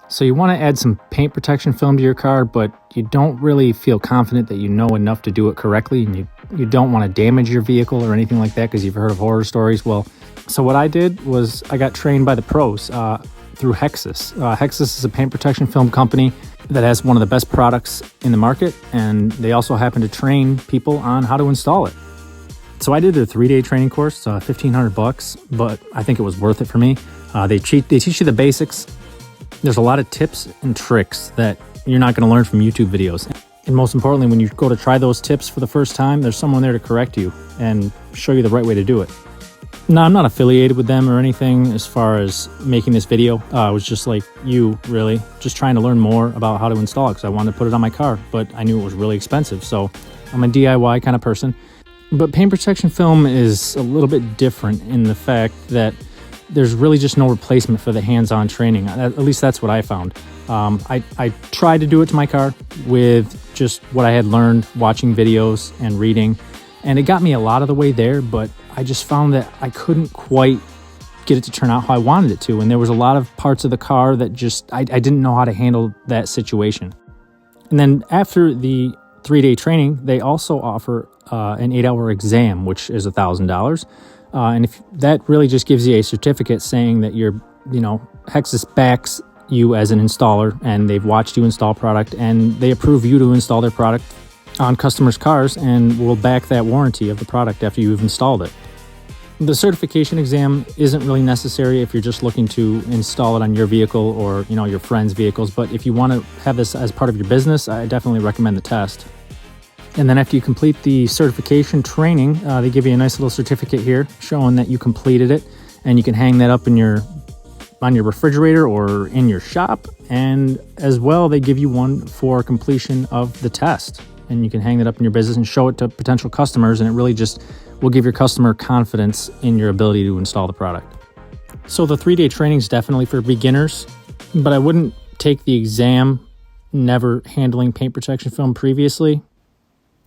So you want to add some paint protection film to your car, but you don't really feel confident that you know enough to do it correctly, and you don't want to damage your vehicle or anything like that because you've heard of horror stories. Well, so what I did was I got trained by the pros through Hexus. Hexus is a paint protection film company that has one of the best products in the market, and they also happen to train people on how to install it. So I did a 3-day training course, $1,500, but I think it was worth it for me. They teach you the basics. There's a lot of tips and tricks that you're not going to learn from YouTube videos. And most importantly, when you go to try those tips for the first time, there's someone there to correct you and show you the right way to do it. Now, I'm not affiliated with them or anything as far as making this video. I was just like you, really, just trying to learn more about how to install it because I wanted to put it on my car, but I knew it was really expensive. So I'm a DIY kind of person. But paint protection film is a little bit different in the fact that there's really just no replacement for the hands-on training. At least that's what I found. I tried to do it to my car with just what I had learned watching videos and reading, and it got me a lot of the way there, but I just found that I couldn't quite get it to turn out how I wanted it to, and there was a lot of parts of the car that just I didn't know how to handle that situation. And then after the 3-day training, they also offer an 8-hour exam, which is $1,000. And if that really just gives you a certificate saying that Hexus backs you as an installer and they've watched you install product and they approve you to install their product on customers' cars and will back that warranty of the product after you've installed it. The certification exam isn't really necessary if you're just looking to install it on your vehicle or your friends' vehicles, but if you want to have this as part of your business, I definitely recommend the test. And then after you complete the certification training, they give you a nice little certificate here showing that you completed it, and you can hang that up on your refrigerator or in your shop. And as well, they give you one for completion of the test, and you can hang that up in your business and show it to potential customers, and it really just will give your customer confidence in your ability to install the product. So the 3-day training is definitely for beginners, but I wouldn't take the exam never handling paint protection film previously.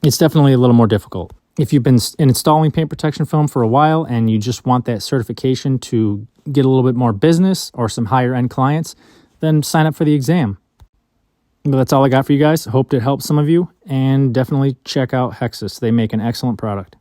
It's definitely a little more difficult. If you've been installing paint protection film for a while and you just want that certification to get a little bit more business or some higher end clients, then sign up for the exam. But that's all I got for you guys. I hope it helps some of you, and definitely check out Hexus. They make an excellent product.